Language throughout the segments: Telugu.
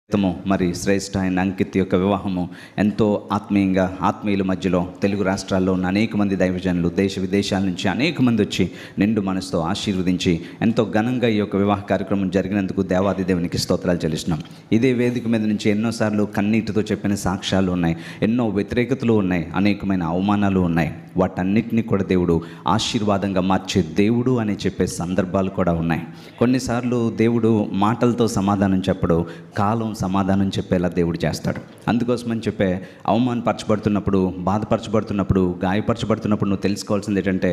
మరి శ్రేష్ఠ అయిన అంకిత్ యొక్క వివాహము ఎంతో ఆత్మీయంగా ఆత్మీయుల మధ్యలో తెలుగు రాష్ట్రాల్లో ఉన్న అనేక మంది దైవజనులు దేశ విదేశాల నుంచి అనేక మంది వచ్చి నిండు మనసుతో ఆశీర్వదించి ఎంతో ఘనంగా ఈ యొక్క వివాహ కార్యక్రమం జరిగినందుకు దేవాది దేవునికి స్తోత్రాలు చెల్లిస్తున్నాం. ఇదే వేదిక మీద నుంచి ఎన్నోసార్లు కన్నీటితో చెప్పిన సాక్ష్యాలు ఉన్నాయి, ఎన్నో వ్యతిరేకతలు ఉన్నాయి, అనేకమైన అవమానాలు ఉన్నాయి. వాటన్నిటినీ కూడా దేవుడు ఆశీర్వాదంగా మార్చే దేవుడు అని చెప్పే సందర్భాలు కూడా ఉన్నాయి. కొన్నిసార్లు దేవుడు మాటలతో సమాధానం చెప్పడు, కాలం సమాధానం చెప్పేలా దేవుడు చేస్తాడు. అందుకోసమని చెప్పే అవమానపరచబడుతున్నప్పుడు, బాధపరచబడుతున్నప్పుడు, గాయపరచబడుతున్నప్పుడు నువ్వు తెలుసుకోవాల్సింది ఏంటంటే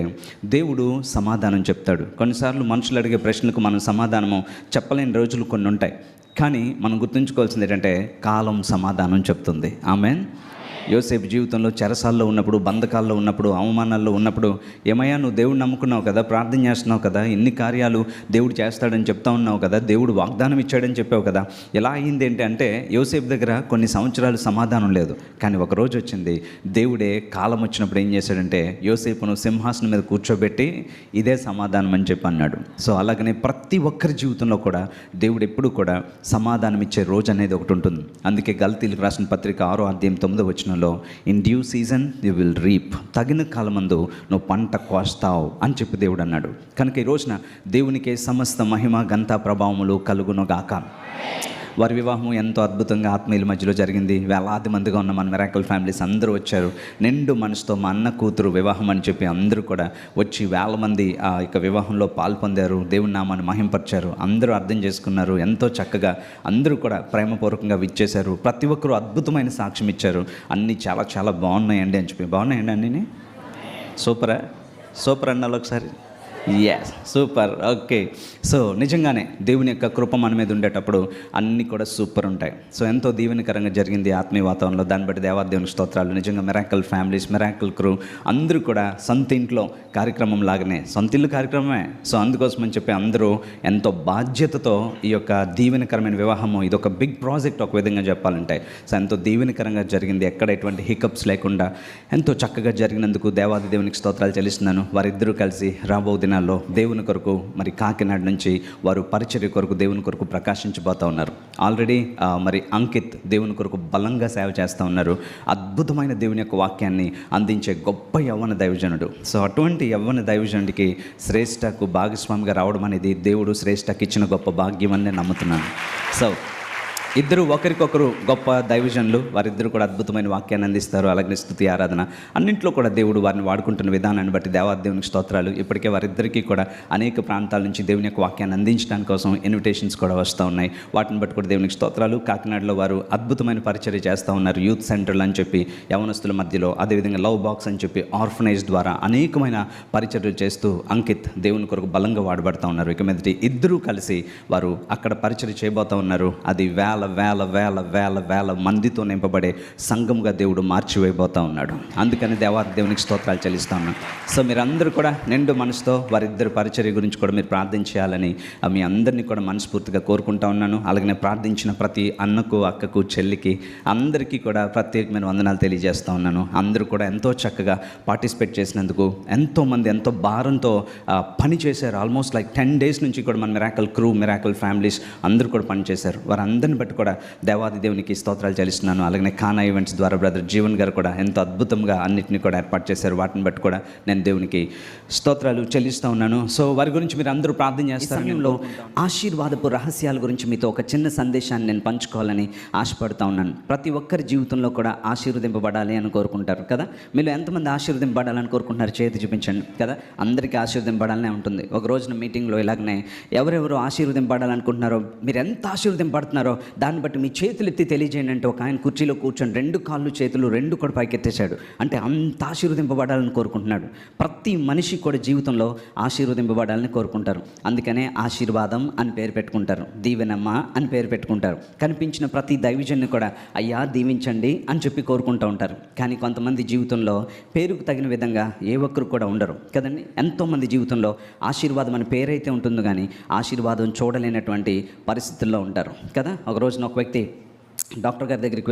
దేవుడు సమాధానం చెప్తాడు. కొన్నిసార్లు మనుషులు అడిగే ప్రశ్నలకు మనం సమాధానము చెప్పలేని రోజులు కొన్ని ఉంటాయి. కానీ మనం గుర్తుంచుకోవాల్సింది ఏంటంటే కాలం సమాధానం చెప్తుంది. ఆమేన్. యోసేపు జీవితంలో చెరసాల్లో ఉన్నప్పుడు, బంధకాల్లో ఉన్నప్పుడు, అవమానాల్లో ఉన్నప్పుడు, ఏమయ్యా నువ్వు దేవుడు నమ్ముకున్నావు కదా, ప్రార్థన చేస్తున్నావు కదా, ఇన్ని కార్యాలు దేవుడు చేస్తాడని చెప్తా ఉన్నావు కదా, దేవుడు వాగ్దానం ఇచ్చాడని చెప్పావు కదా, ఎలా అయింది ఏంటి అంటే యోసేపు దగ్గర కొన్ని సంవత్సరాలు సమాధానం లేదు. కానీ ఒక రోజు వచ్చింది, దేవుడే కాలం వచ్చినప్పుడు ఏం చేశాడంటే యోసేపును సింహాసనం మీద కూర్చోబెట్టి ఇదే సమాధానం అని చెప్పి అన్నాడు. సో అలాగనే ప్రతి ఒక్కరి జీవితంలో కూడా దేవుడు ఎప్పుడు కూడా సమాధానం ఇచ్చే రోజు అనేది ఒకటి ఉంటుంది. అందుకే గల్తీలకు రాసిన పత్రిక 6వ అధ్యాయం 9వ వచనం in due season you will reap, తగిన కాలమందు నువ్వు పంట కోస్తావు అని చెప్పి దేవుడు అన్నాడు. కనుక ఈ రోజున దేవునికే సమస్త మహిమ ఘనత ప్రభావములు కలుగును గాక. వారి వివాహం ఎంతో అద్భుతంగా ఆత్మీయుల మధ్యలో జరిగింది. వేలాది మందిగా ఉన్న మన మిరాకిల్ ఫ్యామిలీస్ అందరూ వచ్చారు. నిండు మనసుతో మా అన్న కూతురు వివాహం అని చెప్పి అందరూ కూడా వచ్చి వేల మంది ఆ యొక్క వివాహంలో పాల్పొందారు. దేవుని నామాన్ని మహింపరిచారు. అందరూ అర్థం చేసుకున్నారు. ఎంతో చక్కగా అందరూ కూడా ప్రేమపూర్వకంగా విచ్చేశారు. ప్రతి ఒక్కరూ అద్భుతమైన సాక్ష్యం ఇచ్చారు. అన్నీ చాలా చాలా బాగున్నాయండి అని చెప్పి. బాగున్నాయండి అన్నీ? సూపరా? సూపర్ అన్నాళ్ళు ఒకసారి. Yes, super. ఓకే. సో నిజంగానే దేవుని యొక్క కృప మన మీద ఉండేటప్పుడు అన్నీ కూడా సూపర్ ఉంటాయి. సో ఎంతో దీవెనకరంగా జరిగింది ఆత్మీయ వాతావరణంలో. దాన్ని బట్టి దేవాదేవునికి స్తోత్రాలు. నిజంగా మిరాకిల్ ఫ్యామిలీస్, మిరాకిల్ క్రూ అందరూ కూడా సొంత ఇంట్లో కార్యక్రమం లాగానే, సొంత ఇల్లు కార్యక్రమమే. సో అందుకోసమని చెప్పి అందరూ ఎంతో బాధ్యతతో ఈ యొక్క దీవెనకరమైన వివాహము, ఇది ఒక బిగ్ ప్రాజెక్ట్ ఒక విధంగా చెప్పాలంటే. సో ఎంతో దీవెనకరంగా జరిగింది. ఎక్కడ ఎటువంటి హికప్స్ లేకుండా ఎంతో చక్కగా జరిగినందుకు దేవాది దేవునికి స్తోత్రాలు చెల్లిస్తున్నాను. వారిద్దరూ కలిసి రాబో దినాల్లో దేవుని కొరకు మరి కాకినాడ నుంచి వారు పరిచర్య కొరకు దేవుని కొరకు ప్రకాశించబోతూ ఉన్నారు. ఆల్రెడీ మరి అంకిత్ దేవుని కొరకు బలంగా సేవ చేస్తూ ఉన్నారు. అద్భుతమైన దేవుని యొక్క వాక్యాన్ని అందించే గొప్ప యవ్వన దైవజనుడు. సో అటువంటి యవ్వన దైవజనుడికి శ్రేష్ఠకు భాగస్వామిగా రావడం అనేది దేవుడు శ్రేష్ఠకి ఇచ్చిన గొప్ప భాగ్యం అని నేను నమ్ముతున్నాను. సో ఇద్దరు ఒకరికొకరు గొప్ప దైవజనులు. వారిద్దరూ కూడా అద్భుతమైన వాక్యాన్ని అందిస్తారు. అలాగే స్తుతి ఆరాధన అన్నింటిలో కూడా దేవుడు వారిని వాడుకుంటున్న విధానాన్ని బట్టి దేవాదేవునికి స్తోత్రాలు. ఇప్పటికే వారిద్దరికీ కూడా అనేక ప్రాంతాల నుంచి దేవుని యొక్క వాక్యాన్ని అందించడానికి కోసం ఇన్విటేషన్స్ కూడా వస్తూ ఉన్నాయి. వాటిని బట్టి కూడా దేవునికి స్తోత్రాలు. కాకినాడలో వారు అద్భుతమైన పరిచర్య చేస్తూ ఉన్నారు. యూత్ సెంటర్లు అని చెప్పి యవనస్తుల మధ్యలో, అదేవిధంగా లవ్ బాక్స్ అని చెప్పి ఆర్ఫనైజ్ ద్వారా అనేకమైన పరిచర్యలు చేస్తూ అంకిత్ దేవుని కొరకు బలంగా వాడబడుతూ ఉన్నారు. ఇక మీదటి ఇద్దరూ కలిసి వారు అక్కడ పరిచర్య చేయబోతూ ఉన్నారు. అది వేల వేల వేల వేల వేల మందితో నింపబడే సంఘంగా దేవుడు మార్చివేయబోతూ ఉన్నాడు. అందుకని దేవునికి స్తోత్రాలు చెల్లిస్తా ఉన్నాను. సో మీరందరూ కూడా నిండు మనసుతో వారిద్దరు పరిచర్య గురించి కూడా మీరు ప్రార్థించాలని మీ అందరినీ కూడా మనస్ఫూర్తిగా కోరుకుంటా ఉన్నాను. అలాగే ప్రార్థించిన ప్రతి అన్నకు, అక్కకు, చెల్లికి అందరికీ కూడా ప్రత్యేకమైన వందనాలు తెలియజేస్తూ ఉన్నాను. అందరూ కూడా ఎంతో చక్కగా పార్టిసిపేట్ చేసినందుకు, ఎంతోమంది ఎంతో భారంతో పని చేశారు. ఆల్మోస్ట్ లైక్ 10 days నుంచి కూడా మన మిరాకిల్ క్రూ, మిరాకిల్ ఫ్యామిలీస్ అందరూ కూడా పనిచేశారు. వారందరిని బట్టి కూడా దేవాది దేవునికి స్తోత్రాలు చెల్లిస్తున్నాను. అలాగే కానా ఈవెంట్స్ ద్వారా బ్రదర్ జీవన్ గారు కూడా ఎంతో అద్భుతంగా అన్నింటినీ కూడా ఏర్పాటు చేశారు. వాటిని బట్టి కూడా నేను దేవునికి స్తోత్రాలు చెల్లిస్తూ ఉన్నాను. సో వారి గురించి మీరు అందరూ ప్రార్థన చేస్తారు. సమయంలో ఆశీర్వాదపు రహస్యాల గురించి మీతో ఒక చిన్న సందేశాన్ని నేను పంచుకోవాలని ఆశపడుతూ ఉన్నాను. ప్రతి ఒక్కరి జీవితంలో కూడా ఆశీర్వదింపబడాలి అని కోరుకుంటారు కదా. మీరు ఎంతమంది ఆశీర్వదింపబడాలని కోరుకుంటున్నారు? చేతి చూపించండి కదా. అందరికీ ఆశీర్వదింపబడాలనే ఉంటుంది. ఒక రోజున మీటింగ్లో ఇలాగనే ఎవరెవరు ఆశీర్వదింపబడాలనుకుంటున్నారో, మీరు ఎంత ఆశీర్వదింపబడుతున్నారో దాన్ని బట్టి మీ చేతులు ఎత్తి తెలియజేయండి అంటే ఒక ఆయన కుర్చీలో కూర్చొని 2 కాళ్ళు చేతులు 2 కూడా పైకెత్తేశాడు. అంటే అంత ఆశీర్వదింపబడాలని కోరుకుంటున్నాడు. ప్రతి మనిషి కూడా జీవితంలో ఆశీర్వదింపబడాలని కోరుకుంటారు. అందుకనే ఆశీర్వాదం అని పేరు పెట్టుకుంటారు, దీవెనమ్మ అని పేరు పెట్టుకుంటారు. కనిపించిన ప్రతి దైవజన్ని కూడా అయ్యా దీవించండి అని చెప్పి కోరుకుంటూ ఉంటారు. కానీ కొంతమంది జీవితంలో పేరుకు తగిన విధంగా ఏ ఒక్కరు కూడా ఉండరు కదండి. ఎంతోమంది జీవితంలో ఆశీర్వాదం అని పేరైతే ఉంటుందో కానీ ఆశీర్వాదం చూడలేనటువంటి పరిస్థితుల్లో ఉంటారు కదా. ఒక రోజున ఒక వ్యక్తి డాక్టర్ గారి దగ్గరికి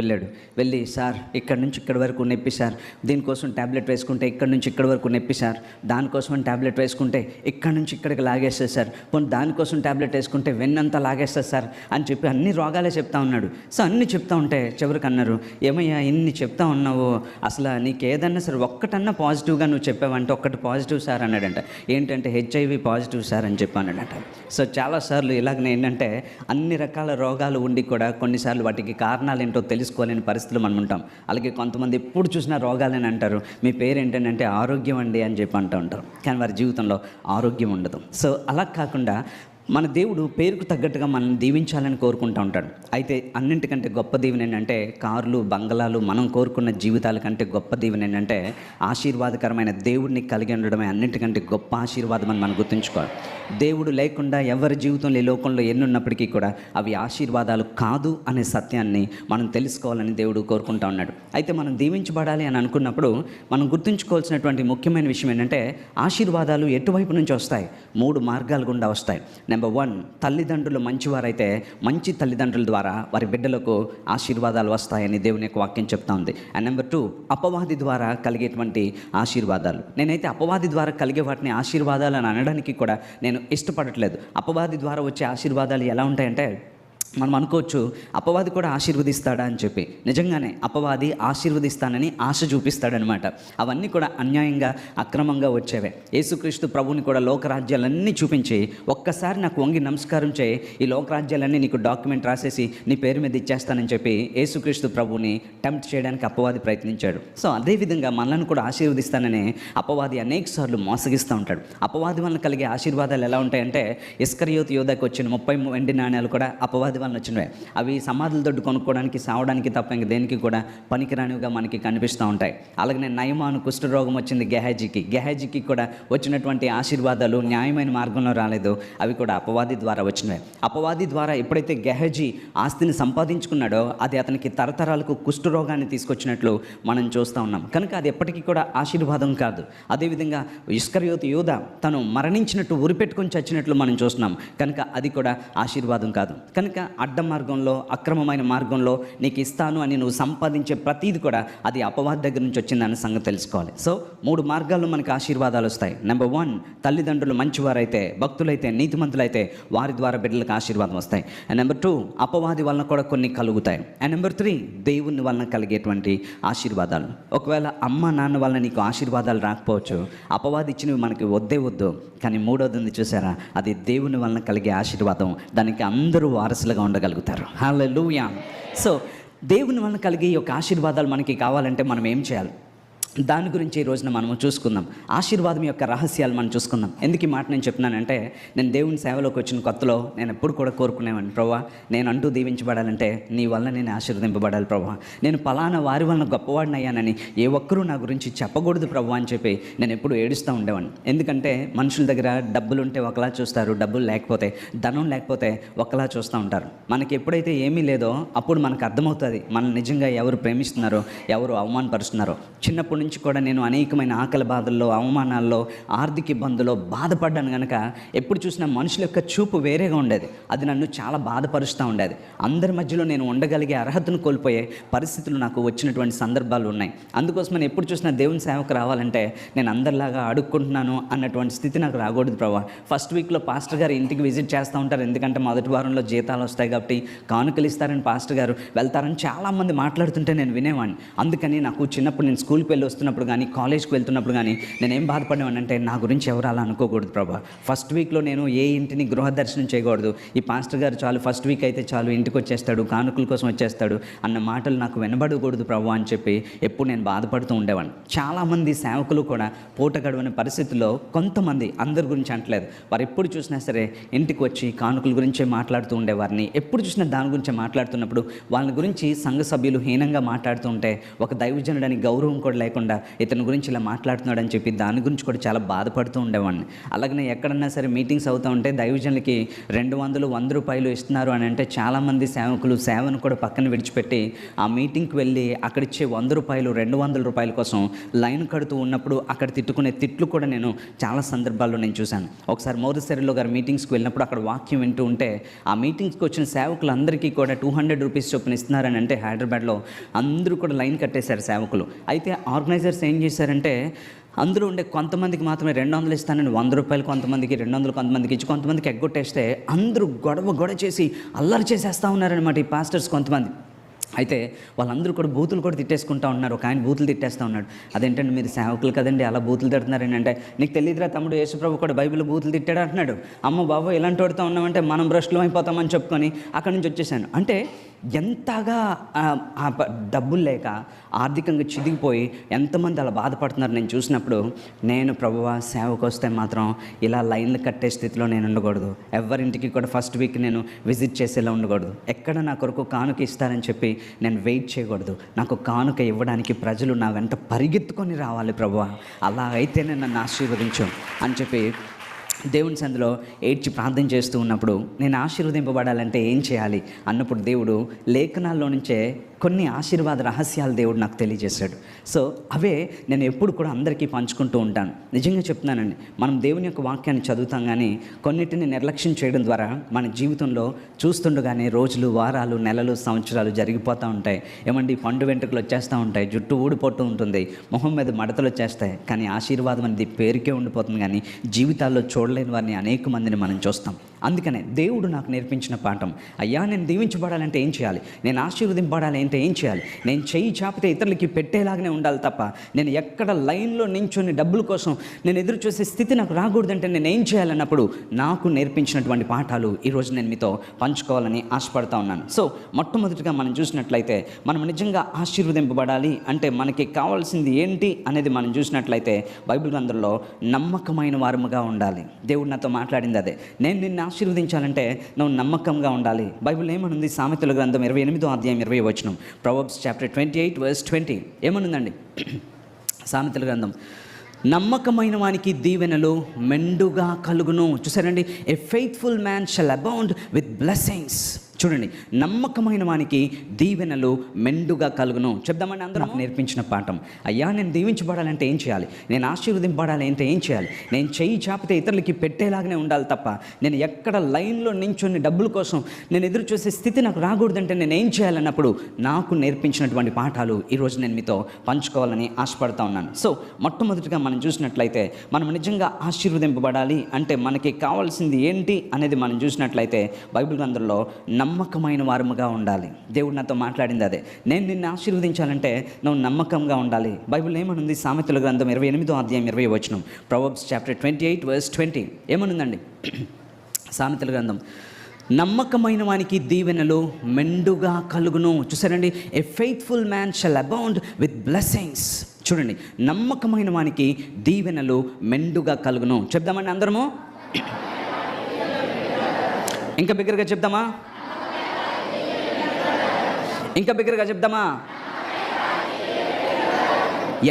వెళ్ళి సార్ ఇక్కడ నుంచి ఇక్కడి వరకు నొప్పి సార్, దీనికోసం ట్యాబ్లెట్ వేసుకుంటే ఇక్కడ నుంచి ఇక్కడి వరకు నొప్పి సార్, దానికోసం ట్యాబ్లెట్ వేసుకుంటే ఇక్కడ నుంచి ఇక్కడికి లాగేస్తుంది సార్, పోనీ దానికోసం ట్యాబ్లెట్ వేసుకుంటే వెన్నంతా లాగేస్తుంది సార్ అని చెప్పి అన్ని రోగాలే చెప్తా ఉన్నాడు. సో అన్నీ చెప్తా ఉంటే చివరికి అన్నారు, ఏమయ్యా ఇన్ని చెప్తా ఉన్నావు, అసలు నీకు ఏదన్నా సరే ఒక్కటన్నా పాజిటివ్గా నువ్వు చెప్పావంటే ఒక్కటి పాజిటివ్ సార్ అన్నాడంట. ఏంటంటే హెచ్ఐవి పాజిటివ్ సార్ అని చెప్పానట. సో చాలాసార్లు ఇలాగనే ఏంటంటే అన్ని రకాల రోగాలు ఉండి కూడా కొన్నిసార్లు వాటికి కారణాలు ఏంటో తెలుసుకోలేని పరిస్థితులు మనం ఉంటాం. అలాగే కొంతమంది ఎప్పుడు చూసినా రోగాలని అంటారు. మీ పేరు ఏంటంటే ఆరోగ్యం అండి అని చెప్పి అంటూ ఉంటారు, కానీ వారి జీవితంలో ఆరోగ్యం ఉండదు. సో అలా కాకుండా మన దేవుడు పేరుకు తగ్గట్టుగా మనల్ని దీవించాలని కోరుకుంటూ ఉంటాడు. అయితే అన్నింటికంటే గొప్ప దీవెన ఏంటంటే కార్లు, బంగళాలు, మనం కోరుకున్న జీవితాల కంటే గొప్ప దీవెన ఏంటంటే ఆశీర్వాదకరమైన దేవుడిని కలిగి ఉండడమే అన్నింటికంటే గొప్ప ఆశీర్వాదం అని మనం గుర్తుంచుకోవాలి. దేవుడు లేకుండా ఎవరి జీవితంలో ఈ లోకంలో ఎన్ని ఉన్నప్పటికీ కూడా అవి ఆశీర్వాదాలు కాదు అనే సత్యాన్ని మనం తెలుసుకోవాలని దేవుడు కోరుకుంటూ ఉన్నాడు. అయితే మనం దీవించబడాలి అని అనుకున్నప్పుడు మనం గుర్తుంచుకోవాల్సినటువంటి ముఖ్యమైన విషయం ఏంటంటే ఆశీర్వాదాలు ఎటువైపు నుంచి వస్తాయి? 3 మార్గాల గుండా వస్తాయి. నెంబర్ 1, తల్లిదండ్రులు మంచివారైతే మంచి తల్లిదండ్రుల ద్వారా వారి బిడ్డలకు ఆశీర్వాదాలు వస్తాయని దేవుని యొక్క వాక్యం చెప్తా ఉంది. అండ్ నెంబర్ 2, అపవాది ద్వారా కలిగేటువంటి ఆశీర్వాదాలు. నేనైతే అపవాది ద్వారా కలిగే వాటిని ఆశీర్వాదాలు అని అనడానికి కూడా నేను ఇష్టపడట్లేదు. అపవాది ద్వారా వచ్చే ఆశీర్వాదాలు ఎలా ఉంటాయంటే మనం అనుకోవచ్చు అపవాది కూడా ఆశీర్వదిస్తాడా అని చెప్పి. నిజంగానే అపవాది ఆశీర్వదిస్తానని ఆశ చూపిస్తాడనమాట. అవన్నీ కూడా అన్యాయంగా, అక్రమంగా వచ్చేవే. యేసుక్రీస్తు ప్రభువుని కూడా లోకరాజ్యాలన్నీ చూపించి ఒక్కసారి నాకు వంగి నమస్కారం చేయి, ఈ లోకరాజ్యాలన్నీ నీకు డాక్యుమెంట్ రాసేసి నీ పేరు మీద ఇచ్చేస్తానని చెప్పి యేసుక్రీస్తు ప్రభువుని టెంప్ట్ చేయడానికి అపవాది ప్రయత్నించాడు. సో అదేవిధంగా మనల్ని కూడా ఆశీర్వదిస్తానని అపవాది అనేక సార్లు మోసగిస్తూ ఉంటాడు. అపవాది వలన కలిగే ఆశీర్వాదాలు ఎలా ఉంటాయంటే ఇస్కరియోతు యోధాకు వచ్చిన 30 వెండి నాణ్యాలు కూడా అపవాది వలన వచ్చినవే. అవి సమాధుల దొడ్డు కొనుక్కోవడానికి, సావడానికి తప్ప ఇంక దేనికి కూడా పనికిరానివిగా మనకి కనిపిస్తూ ఉంటాయి. అలాగనే నయమాను కుష్ఠరోగం వచ్చింది గెహాజీకి కూడా వచ్చినటువంటి ఆశీర్వాదాలు న్యాయమైన మార్గంలో రాలేదు, అవి కూడా అపవాది ద్వారా వచ్చినవే. అపవాది ద్వారా ఎప్పుడైతే గెహాజీ ఆస్తిని సంపాదించుకున్నాడో అది అతనికి తరతరాలకు కుష్ఠరోగాన్ని తీసుకొచ్చినట్లు మనం చూస్తూ ఉన్నాం. కనుక అది ఎప్పటికీ కూడా ఆశీర్వాదం కాదు. అదేవిధంగా ఇస్కరియోతు యోధా తను మరణించినట్టు ఉరిపెట్టుకొని చచ్చినట్లు మనం చూస్తున్నాం. కనుక అది కూడా ఆశీర్వాదం కాదు. కనుక అడ్డ మార్గంలో, అక్రమమైన మార్గంలో నీకు ఇస్తాను అని నువ్వు సంపాదించే ప్రతీది కూడా అది అపవాది దగ్గర నుంచి వచ్చిందన్న సంగతి తెలుసుకోవాలి. సో 3 మార్గాల్లో మనకు ఆశీర్వాదాలు వస్తాయి. నెంబర్ 1, తల్లిదండ్రులు మంచివారైతే, భక్తులైతే, నీతిమంతులైతే వారి ద్వారా బిడ్డలకు ఆశీర్వాదం వస్తాయి. అండ్ నెంబర్ 2, అపవాది వలన కూడా కొన్ని కలుగుతాయి. అండ్ నెంబర్ 3, దేవుని వలన కలిగేటువంటి ఆశీర్వాదాలు. ఒకవేళ అమ్మ నాన్న వలన నీకు ఆశీర్వాదాలు రాకపోవచ్చు, అపవాది ఇచ్చినవి మనకి వద్దు. కానీ 3వది ఉంది చూసారా, అది దేవుని వలన కలిగే ఆశీర్వాదం. దానికి అందరూ వారసులుగా ఉండగలుగుతారు. హల్లెలూయా. సో దేవుని వలన కలిగే ఈ యొక్క ఆశీర్వాదాలు మనకి కావాలంటే మనం ఏం చేయాలి? దాని గురించి ఈ రోజున మనము చూసుకుందాం. ఆశీర్వాదం యొక్క రహస్యాలు మనం చూసుకుందాం. ఎందుకు ఈ మాట నేను చెప్తున్నానంటే, నేను దేవుని సేవలోకి వచ్చిన కొత్తలో నేను ఎప్పుడు కూడా కోరుకునేవాడిని, ప్రభా నేను అంటూ దీవించబడాలంటే నీ వల్ల నేను ఆశీర్వదింపబడాలి ప్రభా, నేను పలానా వారి వలన గొప్పవాడిని అయ్యానని ఏ ఒక్కరూ నా గురించి చెప్పకూడదు ప్రభా అని చెప్పి నేను ఎప్పుడు ఏడుస్తూ ఉండేవాడిని. ఎందుకంటే మనుషుల దగ్గర డబ్బులు ఉంటే ఒకలా చూస్తారు, డబ్బులు లేకపోతే, ధనం లేకపోతే ఒకలా చూస్తూ ఉంటారు. మనకి ఎప్పుడైతే ఏమీ లేదో అప్పుడు మనకు అర్థమవుతుంది మనం నిజంగా ఎవరు ప్రేమిస్తున్నారో, ఎవరు అవమానపరుస్తున్నారో. చిన్నప్పటి నుంచి కూడా నేను అనేకమైన ఆకలి బాధల్లో, అవమానాల్లో, ఆర్థిక ఇబ్బందుల్లో బాధపడ్డాను కనుక ఎప్పుడు చూసినా మనుషుల యొక్క చూపు వేరేగా ఉండేది. అది నన్ను చాలా బాధపరుస్తూ ఉండేది. అందరి మధ్యలో నేను ఉండగలిగే అర్హతను కోల్పోయే పరిస్థితులు నాకు వచ్చినటువంటి సందర్భాలు ఉన్నాయి. అందుకోసం నేను ఎప్పుడు చూసినా దేవుని సేవకు రావాలంటే నేను అందరిలాగా అడుక్కుంటున్నాను అన్నటువంటి స్థితి నాకు రాకూడదు ప్రభా. ఫస్ట్ వీక్లో పాస్టర్ గారు ఇంటికి విజిట్ చేస్తూ ఉంటారు, ఎందుకంటే మొదటి వారంలో జీతాలు వస్తాయి కాబట్టి కానుకలు ఇస్తారని పాస్టర్ గారు వెళ్తారని చాలామంది మాట్లాడుతుంటే నేను వినేవాడిని. అందుకని నాకు చిన్నప్పుడు నేను స్కూల్కి వెళ్ళి వస్తున్నప్పుడు కానీ, కాలేజ్కి వెళ్తున్నప్పుడు కానీ నేనేం బాధపడేవాడిని అంటే నా గురించి ఎవరు అలా అనుకోకూడదు ప్రభా. ఫస్ట్ వీక్లో నేను ఏ ఇంటిని గృహ దర్శనం చేయకూడదు, ఈ పాస్టర్ గారు చాలు ఫస్ట్ వీక్ అయితే చాలు ఇంటికి వచ్చేస్తాడు, కానుకల కోసం వచ్చేస్తాడు అన్న మాటలు నాకు వినబడకూడదు ప్రభా అని చెప్పి ఎప్పుడు నేను బాధపడుతూ ఉండేవాడిని. చాలామంది సేవకులు కూడా పూట గడవని పరిస్థితుల్లో, కొంతమంది, అందరి గురించి అంటలేదు, వారు ఎప్పుడు చూసినా సరే ఇంటికి వచ్చి కానుకల గురించే మాట్లాడుతూ ఉండేవారిని. ఎప్పుడు చూసినా దాని గురించే మాట్లాడుతున్నప్పుడు వాళ్ళ గురించి సంఘ సభ్యులు హీనంగా మాట్లాడుతూ ఉంటే, ఒక దైవజనుడని గౌరవం కూడా లేకుండా లేకుండా ఇతని గురించి ఇలా మాట్లాడుతున్నాడు అని చెప్పి దాని గురించి కూడా చాలా బాధపడుతూ ఉండేవాడిని. అలాగనే ఎక్కడన్నా సరే మీటింగ్స్ అవుతూ ఉంటే దైవజనులకి 200 రూపాయలు ఇస్తున్నారు అని అంటే చాలామంది సేవకులు సేవను కూడా పక్కన విడిచిపెట్టి ఆ మీటింగ్కి వెళ్ళి అక్కడిచ్చే 100 రూపాయలు 200 రూపాయల కోసం లైన్ కడుతూ ఉన్నప్పుడు అక్కడ తిట్టుకునే తిట్లు కూడా నేను చాలా సందర్భాల్లో నేను చూశాను. ఒకసారి మోదసరిలో గారు మీటింగ్స్కి వెళ్ళినప్పుడు అక్కడ వాక్యం వింటూ ఉంటే ఆ మీటింగ్స్కి వచ్చిన సేవకులందరికీ కూడా 200 రూపీస్ చొప్పున ఇస్తున్నారని అంటే హైదరాబాద్లో అందరూ కూడా లైన్ కట్టేశారు సేవకులు. అయితే ఆర్గనైజర్స్ ఏం చేశారంటే అందులో ఉండే కొంతమందికి మాత్రమే 200 ఇస్తానని 100 రూపాయలు, కొంతమందికి 200, కొంతమందికి ఇచ్చి కొంతమందికి ఎగ్గొట్టేస్తే అందరూ గొడవ చేసి అల్లరి చేసేస్తూ ఉన్నారనమాట ఈ పాస్టర్స్ కొంతమంది. అయితే వాళ్ళందరూ కూడా బూతులు కూడా తిట్టేసుకుంటూ ఉన్నారు. ఒక ఆయన బూతులు తిట్టేస్తూ ఉన్నాడు. అదేంటంటే మీరు సేవకులు కదండి అలా బూతులు తిడుతున్నారని అంటే, నీకు తెలియదురా తమ్ముడు, యేసుప్రభు కూడా బైబిల్లో బూతులు తిట్టాడు అంటున్నాడు. అమ్మ బాబు ఇలాంటి వాడుతూ ఉన్నామంటే మనం భ్రష్టులు అయిపోతామని చెప్పుకొని అక్కడి నుంచి వచ్చేసాను. అంటే ఎంతగా డబ్బులు లేక ఆర్థికంగా చిదిగిపోయి ఎంతమంది అలా బాధపడుతున్నారు నేను చూసినప్పుడు, నేను ప్రభువా సేవకు వస్తే మాత్రం ఇలా లైన్లు కట్టే స్థితిలో నేను ఉండకూడదు. ఎవరింటికి కూడా ఫస్ట్ వీక్ నేను విజిట్ చేసేలా ఉండకూడదు. ఎక్కడ నా కొరకు కానుక ఇస్తారని చెప్పి నేను వెయిట్ చేయకూడదు. నాకు కానుక ఇవ్వడానికి ప్రజలు నా వెంట పరిగెత్తుకొని రావాలి ప్రభువా, అలా అయితేనే నన్ను ఆశీర్వదించు అని చెప్పి దేవుని సందులో ఏడ్చి ప్రార్థన చేస్తూ ఉన్నప్పుడు, నేను ఆశీర్వదింపబడాలంటే ఏం చేయాలి అన్నప్పుడు దేవుడు లేఖనాల్లో నుంచే కొన్ని ఆశీర్వాద రహస్యాలు దేవుడు నాకు తెలియజేశాడు. సో అవే నేను ఎప్పుడు కూడా అందరికీ పంచుకుంటూ ఉంటాను. నిజంగా చెప్తున్నానండి, మనం దేవుని యొక్క వాక్యాన్ని చదువుతాం కానీ కొన్నిటిని నిర్లక్ష్యం చేయడం ద్వారా మన జీవితంలో చూస్తుండగానే రోజులు, వారాలు, నెలలు, సంవత్సరాలు జరిగిపోతూ ఉంటాయి. ఏమండి పండు వెంట్రుకలు వచ్చేస్తూ ఉంటాయి, జుట్టు ఊడిపోతూ ఉంటుంది, మొహం మీద మడతలు వచ్చేస్తాయి, కానీ ఆశీర్వాదం అనేది పేరుకే ఉండిపోతుంది. కానీ జీవితాల్లో చూడలేని వారిని అనేక మందిని మనం చూస్తాం. అందుకనే దేవుడు నాకు నేర్పించిన పాఠం, అయ్యా నేను దీవించబడాలంటే ఏం చేయాలి, నేను ఆశీర్వదింపబడాలి అంటే ఏం చేయాలి, నేను చెయ్యి చాపితే ఇతరులకి పెట్టేలాగానే ఉండాలి తప్ప నేను ఎక్కడ లైన్లో నించొని డబ్బుల కోసం నేను ఎదురు చూసే స్థితి నాకు రాకూడదంటే నేను ఏం చేయాలన్నప్పుడు నాకు నేర్పించినటువంటి పాఠాలు ఈరోజు నేను మీతో పంచుకోవాలని ఆశపడతా ఉన్నాను. సో మొట్టమొదటిగా మనం చూసినట్లయితే మనం నిజంగా ఆశీర్వదింపబడాలి అంటే మనకి కావాల్సింది ఏంటి అనేది మనం చూసినట్లయితే బైబిల్ గ్రంథంలో నమ్మకమైన వారముగా ఉండాలి. దేవుడు నాతో మాట్లాడింది అదే, నేను నిన్ను ఆశీర్వదించాలంటే నువ్వు నమ్మకంగా ఉండాలి. బైబిల్ ఏమనుంది? సామెతల గ్రంథం 28వ అధ్యాయం 20వ వచనం, ప్రొవర్బ్స్ చాప్టర్ 28 verse 20 ఏమనుందండి? సామెతల గ్రంథం, నమ్మకమైన వానికి దీవెనలు మెండుగా కలుగును. చూసారండి, a faithful man shall abound with blessings. చూడండి, నమ్మకమైన వానికి దీవెనలు మెండుగా కలుగును. చెప్దామండి అందరూ నేర్పించిన పాఠం, అయ్యా నేను దీవించబడాలంటే ఏం చేయాలి, నేను ఆశీర్వదింపబడాలి అంటే ఏం చేయాలి, నేను చెయ్యి చాపితే ఇతరులకి పెట్టేలాగానే ఉండాలి తప్ప నేను ఎక్కడ లైన్లో నించొని డబ్బుల కోసం నేను ఎదురు చూసే స్థితి నాకు రాకూడదంటే నేను ఏం చేయాలన్నప్పుడు నాకు నేర్పించినటువంటి పాఠాలు ఈరోజు నేను మీతో పంచుకోవాలని ఆశపడతా ఉన్నాను. సో మొట్టమొదటిగా మనం చూసినట్లయితే మనం నిజంగా ఆశీర్వదింపబడాలి అంటే మనకి కావాల్సింది ఏంటి అనేది మనం చూసినట్లయితే బైబిల్ గ్రంథంలో నమ్మకమైన వారముగా ఉండాలి. దేవుడు నాతో మాట్లాడింది అదే, నేను నిన్ను ఆశీర్వదించాలంటే నువ్వు నమ్మకంగా ఉండాలి. బైబిల్ ఏమనుంది? సామెతల గ్రంథం 28వ అధ్యాయం 20వ వచనం, ప్రొవర్బ్స్ చాప్టర్ 28 verse 20 ఏమనుందండి? సామెతల గ్రంథం, నమ్మకమైన వానికి దీవెనలు మెండుగా కలుగును. చూసారండి, a faithful man shall abound with blessings. చూడండి, నమ్మకమైన వానికి దీవెనలు మెండుగా కలుగును. చెప్దామండి అందరము, ఇంకా బిగ్గరగా చెప్దామా? ఇంకా బిగ్గరగా చెప్దామా?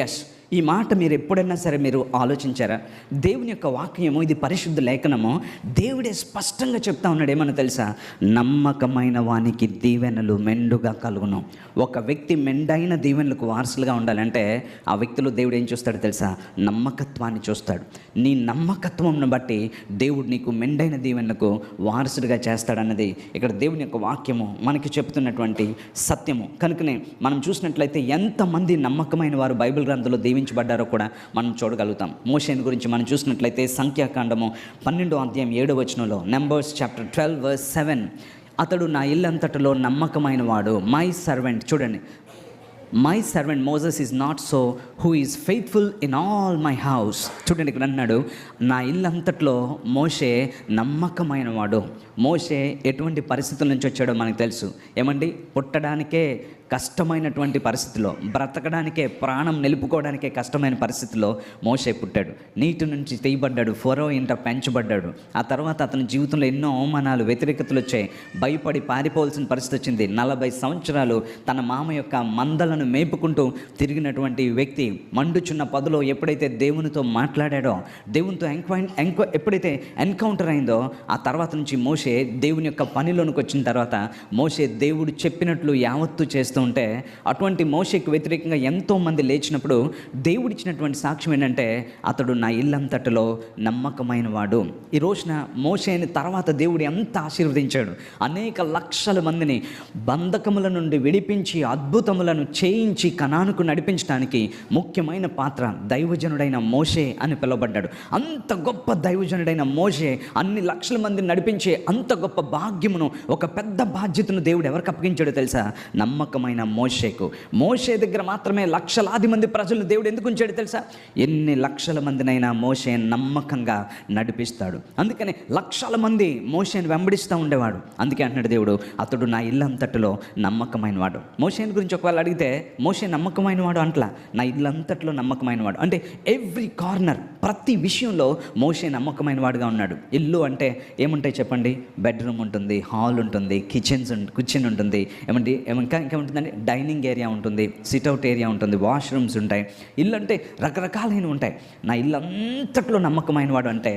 ఎస్, ఈ మాట మీరు ఎప్పుడైనా సరే మీరు ఆలోచించారా? దేవుని యొక్క వాక్యము ఇది పరిశుద్ధ లేఖనము. దేవుడే స్పష్టంగా చెప్తా ఉన్నాడు, ఏమన్నా తెలుసా? నమ్మకమైన వానికి దీవెనలు మెండుగా కలుగును. ఒక వ్యక్తి మెండైన దీవెనలకు వారసులుగా ఉండాలంటే ఆ వ్యక్తిలో దేవుడు ఏం చూస్తాడో తెలుసా? నమ్మకత్వాన్ని చూస్తాడు. నీ నమ్మకత్వంను బట్టి దేవుడు నీకు మెండైన దీవెనలకు వారసుడిగా చేస్తాడన్నది ఇక్కడ దేవుని యొక్క వాక్యము మనకి చెప్తున్నటువంటి సత్యము. కనుకనే మనం చూసినట్లయితే ఎంతమంది నమ్మకమైన వారు బైబిల్ గ్రంథంలో దీవించబడ్డారో కూడా మనం చూడగలుగుతాం. మోషేని గురించి మనం చూసినట్లయితే సంఖ్యాకాండము 12వ అధ్యాయం 7వ వచనంలో, నెంబర్స్ చాప్టర్ 12 verse 7, అతడు నా ఇల్లంతటిలో నమ్మకమైన వాడు, మై సర్వెంట్. చూడండి, my servant Moses is not so who is faithful in all my house. చూడండి, ఇక్కడ అన్నాడు నా ఇల్లంతట్లో మోషే నమ్మకమైన వాడు. మోషే ఎటువంటి పరిస్థితుల నుంచి వచ్చాడో మనకు తెలుసు. ఏమండి, పుట్టడానికే కష్టమైనటువంటి పరిస్థితిలో, బ్రతకడానికే, ప్రాణం నిలుపుకోవడానికే కష్టమైన పరిస్థితిలో మోషే పుట్టాడు. నీటి నుంచి తీయబడ్డాడు, ఫరో ఇంట పెంచబడ్డాడు. ఆ తర్వాత అతని జీవితంలో ఎన్నో అవమానాలు, వ్యతిరేకతలు వచ్చాయి. భయపడి పారిపోవాల్సిన పరిస్థితి వచ్చింది. 40 సంవత్సరాలు తన మామ యొక్క మందలను మేపుకుంటూ తిరిగినటువంటి వ్యక్తి మండుచున్న పదులో ఎప్పుడైతే దేవునితో మాట్లాడాడో, దేవునితో ఎప్పుడైతే ఎన్కౌంటర్ అయిందో, ఆ తర్వాత నుంచి మోషే దేవుని యొక్క పనిలోనికి వచ్చిన తర్వాత మోషే దేవుడు చెప్పినట్లు యావత్తు చేస్తూ ఉంటే, అటువంటి మోషేకి వ్యతిరేకంగా ఎంతోమంది లేచినప్పుడు దేవుడిచ్చినటువంటి సాక్ష్యం ఏంటంటే, అతడు నా ఇల్లంతటిలో నమ్మకమైన వాడు. ఈ రోజున మోషేని తర్వాత దేవుడు ఎంత ఆశీర్వదించాడు. అనేక లక్షల మందిని బంధకముల నుండి విడిపించి అద్భుతములను చేయించి కనానుకు నడిపించడానికి ముఖ్యమైన పాత్ర దైవజనుడైన మోషే అని పిలువబడ్డాడు. అంత గొప్ప దైవజనుడైన మోషే అన్ని లక్షల మందిని నడిపించే అంత గొప్ప భాగ్యమును, ఒక పెద్ద బాధ్యతను దేవుడు ఎవరికి అప్పగించాడో తెలుసా? నమ్మకమైన మోషేకు. మోషే దగ్గర మాత్రమే లక్షలాది మంది ప్రజలను దేవుడు ఎందుకు ఉంచాడు తెలుసా? ఎన్ని లక్షల మందినైనా మోషే నమ్మకంగా నడిపిస్తాడు. అందుకని లక్షల మంది మోషేని వెంబడిస్తూ ఉండేవాడు. అందుకే అంటున్నాడు దేవుడు, అతడు నా ఇల్లంతటిలో నమ్మకమైన వాడు. మోషేని గురించి ఒకవేళ అడిగితే, మోషే నమ్మకమైన వాడు అంట్లా, నా ఇల్లంతటిలో నమ్మకమైన వాడు. అంటే ఎవ్రీ కార్నర్, ప్రతి విషయంలో మోషే నమ్మకమైన వాడుగా ఉన్నాడు. ఇల్లు అంటే ఏముంటాయి చెప్పండి? బెడ్రూమ్ ఉంటుంది, హాల్ ఉంటుంది, కిచెన్ ఉంటుంది, ఇంకా ఉంటుందండి, డైనింగ్ ఏరియా ఉంటుంది, సిట్అవుట్ ఏరియా ఉంటుంది, వాష్రూమ్స్ ఉంటాయి. ఇల్లు అంటే రకరకాలైన ఉంటాయి. నా ఇల్లు అంతట్లో నమ్మకమైన వాడు అంటే,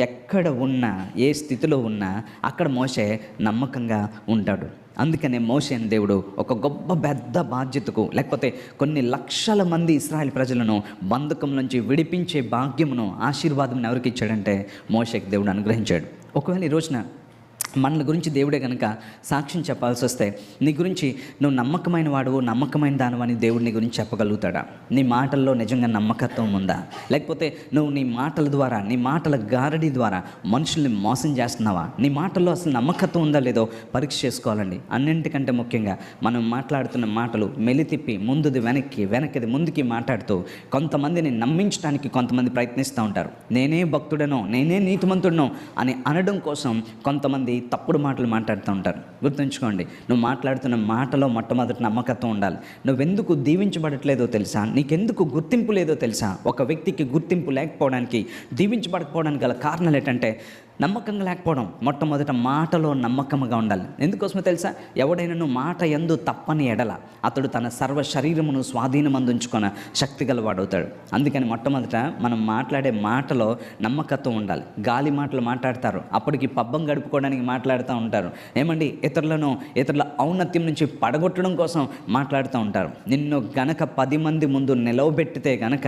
ఎక్కడ ఉన్నా, ఏ స్థితిలో ఉన్నా అక్కడ మోషే నమ్మకంగా ఉంటాడు. అందుకనే మోషేని దేవుడు ఒక గొప్ప పెద్ద బాధ్యతకు, లేకపోతే కొన్ని లక్షల మంది ఇశ్రాయేల్ ప్రజలను బంధకం నుంచి విడిపించే భాగ్యమును, ఆశీర్వాదం ఎవరికి ఇచ్చాడంటే మోషేకి దేవుడు అనుగ్రహించాడు. ఒకవేళ ఈ రోజున మన గురించి దేవుడే కనుక సాక్ష్యం చెప్పాల్సి వస్తే, నీ గురించి నువ్వు నమ్మకమైన వాడు, నమ్మకమైన దానివి అని దేవుడు నీ గురించి చెప్పగలుగుతాడా? నీ మాటల్లో నిజంగా నమ్మకత్వం ఉందా? లేకపోతే నువ్వు నీ మాటల ద్వారా, నీ మాటల గారడి ద్వారా మనుషుల్ని మోసం చేస్తున్నావా? నీ మాటల్లో అసలు నమ్మకత్వం ఉందా లేదో పరీక్ష చేసుకోవాలండి. అన్నింటికంటే ముఖ్యంగా మనం మాట్లాడుతున్న మాటలు మెలితిప్పి ముందుది వెనక్కి, వెనక్కిది ముందుకి మాట్లాడుతూ కొంతమందిని నమ్మించడానికి కొంతమంది ప్రయత్నిస్తూ ఉంటారు. నేనే భక్తుడనో, నేనే నీతిమంతుడనో అని అనడం కోసం కొంతమంది తప్పుడు మాటలు మాట్లాడుతూ ఉంటారు. గుర్తుంచుకోండి, నువ్వు మాట్లాడుతున్న మాటలో మొట్టమొదటి నమ్మకత్వం ఉండాలి. నువ్వెందుకు దీవించబడట్లేదో తెలుసా? నీకెందుకు గుర్తింపు లేదో తెలుసా? ఒక వ్యక్తికి గుర్తింపు లేకపోవడానికి, దీవించబడకపోవడానికి గల కారణాలు ఏంటంటే నమ్మకంగా లేకపోవడం. మొట్టమొదట మాటలో నమ్మకంగా ఉండాలి. ఎందుకోసమో తెలుసా? ఎవడైనా మాట యందు తప్పని ఎడల అతడు తన సర్వ శరీరమును స్వాధీనమందుంచుకున్న శక్తి గలవాడవుతాడు. అందుకని మొట్టమొదట మనం మాట్లాడే మాటలో నమ్మకత్వం ఉండాలి. గాలి మాటలు మాట్లాడతారు, అప్పటికి పబ్బం గడుపుకోవడానికి మాట్లాడుతూ ఉంటారు. ఇతరుల ఔన్నత్యం నుంచి పడగొట్టడం కోసం మాట్లాడుతూ ఉంటారు. నిన్ను గనక 10 మంది ముందు నిలవబెట్టితే గనక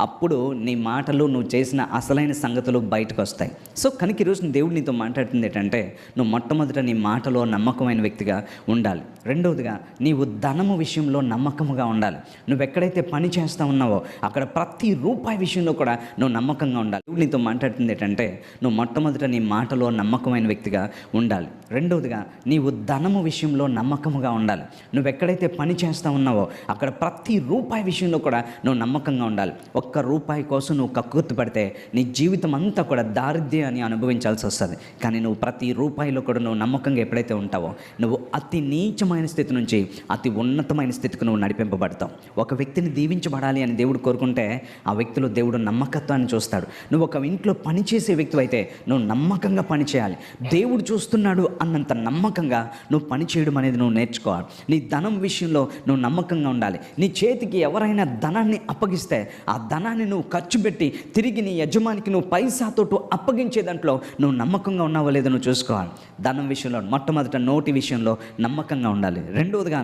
అప్పుడు నీ మాటలు, నువ్వు చేసిన అసలైన సంగతులు బయటకు వస్తాయి. సో కనుక ఈరోజు దేవుడు నీతో మాట్లాడుతుంది ఏంటంటే, నువ్వు మొట్టమొదట నీ మాటలో నమ్మకమైన వ్యక్తిగా ఉండాలి. రెండవదిగా, నీవు ధనము విషయంలో నమ్మకముగా ఉండాలి. నువ్వు ఎక్కడైతే పని చేస్తూ ఉన్నావో అక్కడ ప్రతి రూపాయి విషయంలో కూడా నువ్వు నమ్మకంగా ఉండాలి. దేవుడు నీతో మాట్లాడుతుంది ఏంటంటే, నువ్వు మొట్టమొదట నీ మాటలో నమ్మకమైన వ్యక్తిగా ఉండాలి. రెండవదిగా, నీవు ధనము విషయంలో నమ్మకముగా ఉండాలి. నువ్వు ఎక్కడైతే పని చేస్తూ ఉన్నావో అక్కడ ప్రతి రూపాయి విషయంలో కూడా నువ్వు నమ్మకంగా ఉండాలి. ఒక్క రూపాయి కోసం నువ్వు కక్కుర్తి పడితే నీ జీవితం అంతా కూడా దారిద్ర్యాన్ని అనుభవించాల్సి వస్తుంది. కానీ నువ్వు ప్రతి రూపాయిలో కూడా నువ్వు నమ్మకంగా ఎప్పుడైతే ఉంటావో, నువ్వు అతి నీచమైన స్థితి నుంచి అతి ఉన్నతమైన స్థితికి నువ్వు నడిపింపబడతావు. ఒక వ్యక్తిని దీవించబడాలి అని దేవుడు కోరుకుంటే ఆ వ్యక్తిలో దేవుడు నమ్మకత్వాన్ని చూస్తాడు. నువ్వు ఒక ఇంట్లో పనిచేసే వ్యక్తి అయితే నువ్వు నమ్మకంగా పనిచేయాలి. దేవుడు చూస్తున్నాడు అన్నంత నమ్మకంగా నువ్వు పని చేయడం అనేది నువ్వు నేర్చుకోవాలి. నీ ధనం విషయంలో నువ్వు నమ్మకంగా ఉండాలి. నీ చేతికి ఎవరైనా ధనాన్ని అప్పగిస్తే ఆ ధనాన్ని నువ్వు ఖర్చు పెట్టి తిరిగి నీ యజమానికి నువ్వు పైసాతో అప్పగించే దాంట్లో నువ్వు నమ్మకంగా ఉన్నావో లేదో నువ్వు చూసుకోవాలి. ధనం విషయంలో మొట్టమొదట నోటి విషయంలో నమ్మకంగా ఉండాలి. రెండవదిగా,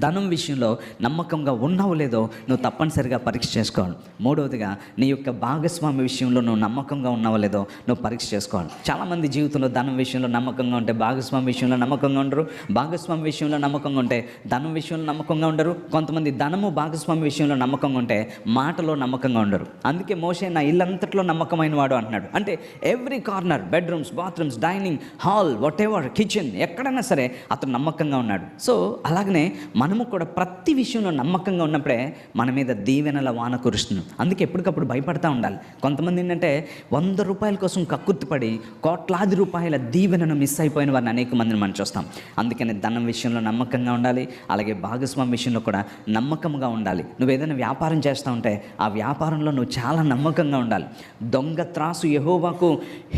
ధనం విషయంలో నమ్మకంగా ఉన్నావో లేదో నువ్వు తప్పనిసరిగా పరీక్ష చేసుకోవాలి. మూడవదిగా, నీ యొక్క భాగస్వామి విషయంలో నువ్వు నమ్మకంగా ఉన్నావో లేదో నువ్వు పరీక్ష చేసుకోవాలి. చాలామంది జీవితంలో ధనం విషయంలో నమ్మకంగా ఉంటే భాగస్వామి విషయంలో నమ్మకంగా ఉండరు, భాగస్వామి విషయంలో నమ్మకంగా ఉంటే ధనం విషయంలో నమ్మకంగా ఉండరు. కొంతమంది ధనము భాగస్వామి విషయంలో నమ్మకంగా ఉంటే మాటలో నమ్మకంగా ఉండరు. అందుకే మోషే నా ఇల్లంతట్లో నమ్మకమైన వాడు అంటున్నాడు. అంటే every corner, bedrooms, bathrooms, dining hall, what ever, kitchen, ఎక్కడైనా సరే అతను నమ్మకంగా ఉన్నాడు. సో అలాగనే మనము కూడా ప్రతి విషయంలో నమ్మకంగా ఉన్నప్పుడే మన మీద దీవెనల వాన కురుస్తుంది. అందుకే ఎప్పటికప్పుడు భయపడతా ఉండాలి. కొంతమంది ఏంటంటే 100 రూపాయల కోసం కక్కుర్తిపడి కోట్లాది రూపాయల దీవెనను మిస్ అయిపోయిన వారిని అనేక మందిని మనం చూస్తాం. అందుకని ధనం విషయంలో నమ్మకంగా ఉండాలి, అలాగే భాగస్వామి విషయంలో కూడా నమ్మకంగా ఉండాలి. నువ్వు ఏదైనా వ్యాపారం చేస్తూ ఉంటే ఆ వ్యాపారంలో నువ్వు చాలా నమ్మకంగా ఉండాలి. దొంగ త్రాసు యెహోవాకు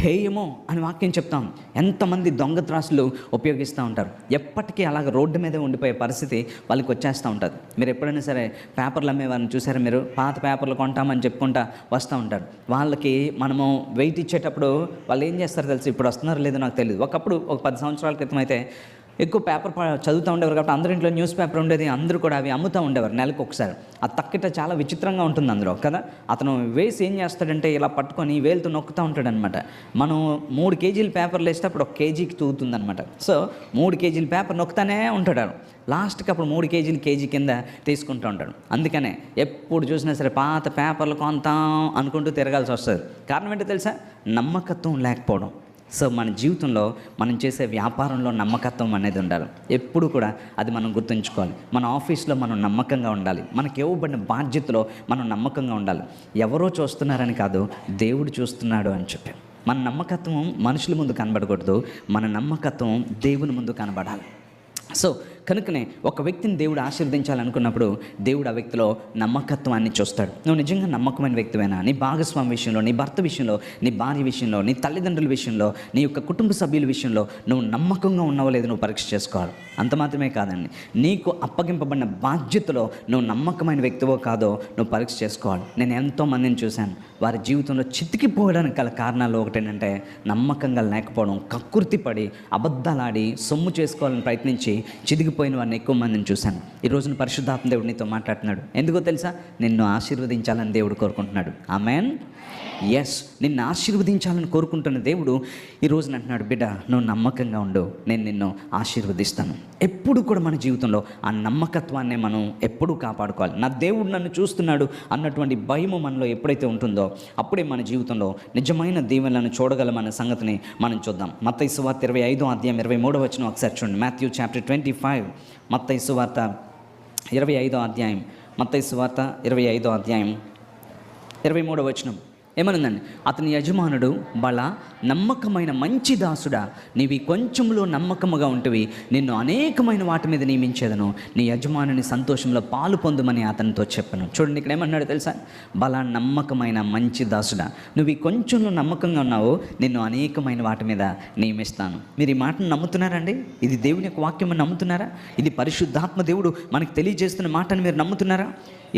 హేయమో అని వాక్యం చెప్తాం. ఎంతమంది దొంగ త్రాసులు ఉపయోగిస్తూ ఉంటారు. ఎప్పటికీ అలాగ రోడ్డు మీదే ఉండిపోయే పరిస్థితి వాళ్ళకి వచ్చేస్తూ ఉంటుంది. మీరు ఎప్పుడైనా సరే పేపర్లు అమ్మేవారిని చూసారా? మీరు పాత పేపర్లు కొంటామని చెప్పుకుంటా వస్తూ ఉంటారు. వాళ్ళకి మనము వెయిట్ ఇచ్చేటప్పుడు వాళ్ళు ఏం చేస్తారు తెలుసు? ఇప్పుడు వస్తున్నారో లేదో నాకు తెలియదు. ఒకప్పుడు ఒక 10 సంవత్సరాల క్రితం అయితే ఎక్కువ పేపర్ చదువుతూ ఉండేవారు కాబట్టి అందరి ఇంట్లో న్యూస్ పేపర్ ఉండేది. అందరూ కూడా అవి అమ్ముతూ ఉండేవారు నెలకు ఒకసారి. ఆ తక్కిట చాలా విచిత్రంగా ఉంటుంది అందులో కదా. అతను వేసి ఏం చేస్తాడంటే ఇలా పట్టుకొని వేలుతో నొక్కుతూ ఉంటాడనమాట. మనం 3 కేజీల పేపర్లు వేస్తే అప్పుడు 1 కేజీకి తూగుతుందనమాట. సో 3 కేజీల పేపర్ నొక్కుతానే ఉంటాడు. లాస్ట్కి అప్పుడు 3 కేజీలు కేజీ కింద తీసుకుంటూ ఉంటాడు. అందుకనే ఎప్పుడు చూసినా సరే పాత పేపర్లు కొంటాం అనుకుంటూ తిరగాల్సి వస్తుంది. కారణం ఏంటో తెలుసా? నమ్మకత్వం లేకపోవడం. సో మన జీవితంలో మనం చేసే వ్యాపారంలో నమ్మకత్వం అనేది ఉండాలి. ఎప్పుడు కూడా అది మనం గుర్తుంచుకోవాలి. మన ఆఫీస్లో మనం నమ్మకంగా ఉండాలి. మనకి ఇవ్వబడిన బాధ్యతలో మనం నమ్మకంగా ఉండాలి. ఎవరో చూస్తున్నారని కాదు, దేవుడు చూస్తున్నాడు అని చెప్పి మన నమ్మకత్వం మనుషుల ముందు కనబడకూడదు, మన నమ్మకత్వం దేవుని ముందు కనబడాలి. సో కనుకనే ఒక వ్యక్తిని దేవుడు ఆశీర్వదించాలనుకున్నప్పుడు దేవుడు ఆ వ్యక్తిలో నమ్మకత్వాన్ని చూస్తాడు. నువ్వు నిజంగా నమ్మకమైన వ్యక్తివేనా? నీ భాగస్వామి విషయంలో, నీ భర్త విషయంలో, నీ భార్య విషయంలో, నీ తల్లిదండ్రుల విషయంలో, నీ యొక్క కుటుంబ సభ్యుల విషయంలో నువ్వు నమ్మకంగా ఉన్నావో లేదో నువ్వు పరీక్ష చేసుకోవాలి. అంత మాత్రమే కాదండి, నీకు అప్పగింపబడిన బాధ్యతలో నువ్వు నమ్మకమైన వ్యక్తివో కాదో నువ్వు పరీక్ష చేసుకోవాలి. నేను ఎంతోమందిని చూశాను, వారి జీవితంలో చితికిపోవడానికి గల కారణాలు ఒకటేంటంటే నమ్మకంగా లేకపోవడం. కక్కుర్తిపడి అబద్ధాలాడి సొమ్ము చేసుకోవాలని ప్రయత్నించి చిదిగిపోయిన వారిని ఎక్కువ మందిని చూశాను. ఈ రోజున పరిశుద్ధాత్మ దేవుడు నీతో మాట్లాడుతున్నాడు. ఎందుకో తెలుసా? నిన్ను ఆశీర్వదించాలని దేవుడు కోరుకుంటున్నాడు. ఆమెన్. ఎస్, నిన్ను ఆశీర్వదించాలని కోరుకుంటున్న దేవుడు ఈ రోజున అంటున్నాడు, బిడ్డ నువ్వు నమ్మకంగా ఉండు, నేను నిన్ను ఆశీర్వదిస్తాను. ఎప్పుడు కూడా మన జీవితంలో ఆ నమ్మకత్వాన్ని మనం ఎప్పుడూ కాపాడుకోవాలి. నా దేవుడు నన్ను చూస్తున్నాడు అన్నటువంటి భయము మనలో ఎప్పుడైతే ఉంటుందో అప్పుడే మన జీవితంలో నిజమైన దీవెనలను చూడగలమన్న సంగతిని మనం చూద్దాం. మత్తయి సువార్త 25వ అధ్యాయం 23వ వచనం ఒకసారి చూడండి. మాథ్యూ చాప్టర్ 25, మత్తయి సువార్త 25వ అధ్యాయం, మత్తయి సువార్త 25వ అధ్యాయం 23వ వచనం ఏమనుందండి? అతని యజమానుడు, బల నమ్మకమైన మంచి దాసుడా, నీవి కొంచెంలో నమ్మకముగా ఉంటివి, నిన్ను అనేకమైన వాటి మీద నియమించేదను, నీ యజమానుని సంతోషంలో పాలు పొందుమని అతనితో చెప్పను. చూడండి ఇక్కడ ఏమన్నాడు తెలుసా? బల నమ్మకమైన మంచి దాసుడా, నువ్వు ఈ కొంచెంలో నమ్మకంగా ఉన్నావు, నిన్ను అనేకమైన వాటి మీద నియమిస్తాను. మీరు ఈ మాటను నమ్ముతున్నారండి? ఇది దేవుని యొక్క వాక్యం నమ్ముతున్నారా? ఇది పరిశుద్ధాత్మ దేవుడు మనకు తెలియజేస్తున్న మాటను మీరు నమ్ముతున్నారా?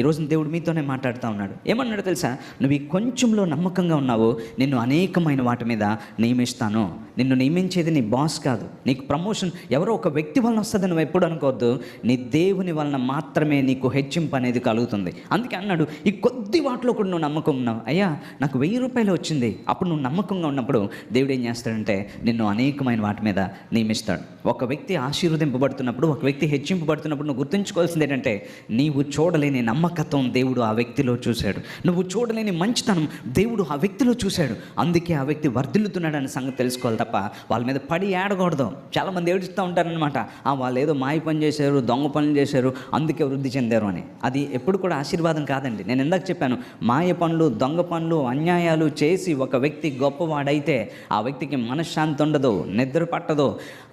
ఈరోజు దేవుడు మీతోనే మాట్లాడుతూ ఉన్నాడు. ఏమన్నాడు తెలుసా? నువ్వు ఈ కొంచెంలో నమ్మకంగా ఉన్నావు, నిన్ను అనేకమైన వాటి మీద నియమిస్తాను. నిన్ను నియమించేది నీ బాస్ కాదు, నీకు ప్రమోషన్ ఎవరో ఒక వ్యక్తి వలన వస్తుంది నువ్వు ఎప్పుడు అనుకోవద్దు. నీ దేవుని వలన మాత్రమే నీకు హెచ్చింపు అనేది కలుగుతుంది. అందుకే అన్నాడు, ఈ కొద్ది వాటిలో కూడా నువ్వు నమ్మకం ఉన్నావు. అయ్యా నాకు 1000 రూపాయలు వచ్చింది, అప్పుడు నువ్వు నమ్మకంగా ఉన్నప్పుడు దేవుడు ఏం చేస్తాడంటే నిన్ను అనేకమైన వాటి మీద నియమిస్తాడు. ఒక వ్యక్తి ఆశీర్వదింపబడుతున్నప్పుడు, ఒక వ్యక్తి హెచ్చింపబడుతున్నప్పుడు నువ్వు గుర్తుంచుకోవాల్సింది ఏంటంటే నీవు చూడలేని నమ్మకత్వం దేవుడు ఆ వ్యక్తిలో చూశాడు. నువ్వు చూడలేని మంచితనం దేవుడు ఆ వ్యక్తిలో చూశాడు. అందుకే ఆ వ్యక్తి వర్ధిల్లుతున్నాడు అనే సంగతి తెలుసుకోవాలి తప్ప వాళ్ళ మీద పడి ఏడకూడదు. చాలామంది ఏడుస్తూ ఉంటారనమాట, వాళ్ళు ఏదో మాయ పని చేశారు, దొంగ పనులు చేశారు, అందుకే వృద్ధి చెందారు అని. అది ఎప్పుడు కూడా ఆశీర్వాదం కాదండి. నేను ఇందాక చెప్పాను, మాయ పనులు, దొంగ పనులు, అన్యాయాలు చేసి ఒక వ్యక్తి గొప్పవాడైతే ఆ వ్యక్తికి మనశ్శాంతి ఉండదు, నిద్ర పట్టదు.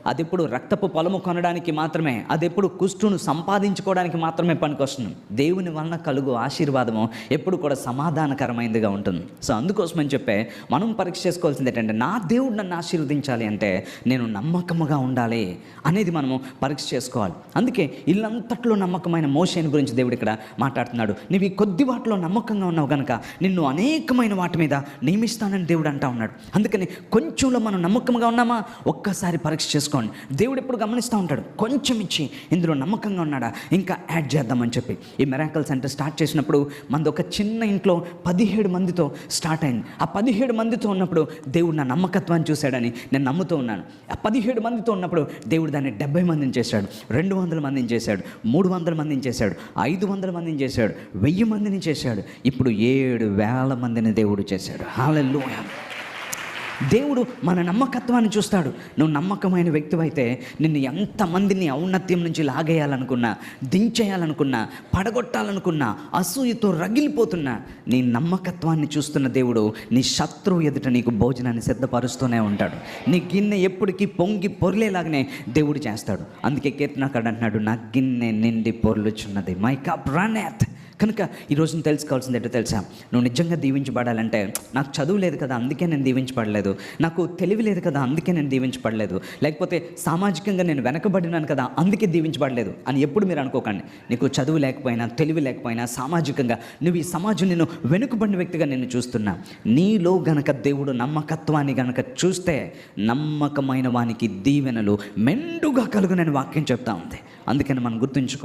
అది ఎప్పుడు రక్తపు పొలము కొనడానికి మాత్రమే, అది ఎప్పుడు కుష్టును సంపాదించుకోవడానికి మాత్రమే పనికొస్తుంది. దేవుని వలన కలుగు ఆశీర్వాదము ఎప్పుడు కూడా సమాధానకరమైనదిగా ఉంటుంది. సో అందుకోసమని చెప్పే మనం పరీక్ష చేసుకోవాల్సింది ఏంటంటే నా దేవుడు నన్ను ఆశీర్వదించాలి అంటే నేను నమ్మకముగా ఉండాలి అనేది మనము పరీక్ష చేసుకోవాలి. అందుకే ఇల్లంతట్లో నమ్మకమైన మోషేని గురించి దేవుడు ఇక్కడ మాట్లాడుతున్నాడు. నీవు ఈ కొద్ది వాటిలో నమ్మకంగా ఉన్నావు కనుక నిన్ను అనేకమైన వాటి మీద నియమిస్తానని దేవుడు అంటా ఉన్నాడు. అందుకని కొంచెంలో మనం నమ్మకంగా ఉన్నామా ఒక్కసారి పరీక్ష చేసుకోవాలి. దేవుడు ఎప్పుడు గమనిస్తూ ఉంటాడు, కొంచెం ఇచ్చి ఇందులో నమ్మకంగా ఉన్నాడా ఇంకా యాడ్ చేద్దామని చెప్పి. ఈ మిరాకల్ సెంటర్ స్టార్ట్ చేసినప్పుడు మనది ఒక చిన్న ఇంట్లో 17 మందితో స్టార్ట్ అయింది. ఆ 17 మందితో ఉన్నప్పుడు దేవుడు నా నమ్మకత్వాన్ని చూశాడని నేను నమ్ముతూ ఉన్నాను. ఆ 17 మందితో ఉన్నప్పుడు దేవుడు దాన్ని 70 మందిని చేశాడు, 200 మందిని చేశాడు, 300 మందిని చేశాడు, 500 మందిని చేశాడు, 1000 మందిని చేశాడు. ఇప్పుడు 7,000 మందిని దేవుడు చేశాడు. హల్లెలూయా. దేవుడు మన నమ్మకత్వాన్ని చూస్తాడు. నువ్వు నమ్మకమైన వ్యక్తివైతే నిన్ను ఎంతమందిని ఔన్నత్యం నుంచి లాగేయాలనుకున్నా, దించేయాలనుకున్నా, పడగొట్టాలనుకున్నా, అసూయతో రగిలిపోతున్నా, నీ నమ్మకత్వాన్ని చూస్తున్న దేవుడు నీ శత్రువు ఎదుట నీకు భోజనాన్ని సిద్ధపరుస్తూనే ఉంటాడు. నీ గిన్నె ఎప్పటికీ పొంగి పొర్లేలాగానే దేవుడు చేస్తాడు. అందుకే కీర్తనకారుడు అంటున్నాడు, నా గిన్నె నిండి పొర్లుచున్నది, మై కప్ రన్నెత్. కనుక ఈరోజు నువ్వు తెలుసుకోవాల్సింది ఏంటో తెలుసా? నువ్వు నిజంగా దీవించబడాలంటే, నాకు చదువు లేదు కదా అందుకే నేను దీవించబడలేదు, నాకు తెలివి లేదు కదా అందుకే నేను దీవించబడలేదు, లేకపోతే సామాజికంగా నేను వెనకబడినాను కదా అందుకే దీవించబడలేదు అని ఎప్పుడు మీరు అనుకోకండి. నీకు చదువు లేకపోయినా, తెలివి లేకపోయినా, సామాజికంగా నువ్వు ఈ సమాజం నేను వెనుకబడిన వ్యక్తిగా నేను చూస్తున్నా, నీలో గనక దేవుడు నమ్మకత్వాన్ని గనక చూస్తే నమ్మకమైన వానికి దీవెనలు మెండుగా కలుగునని వాక్యం చెప్తా ఉంది. అందుకని మనం గుర్తుంచుకో.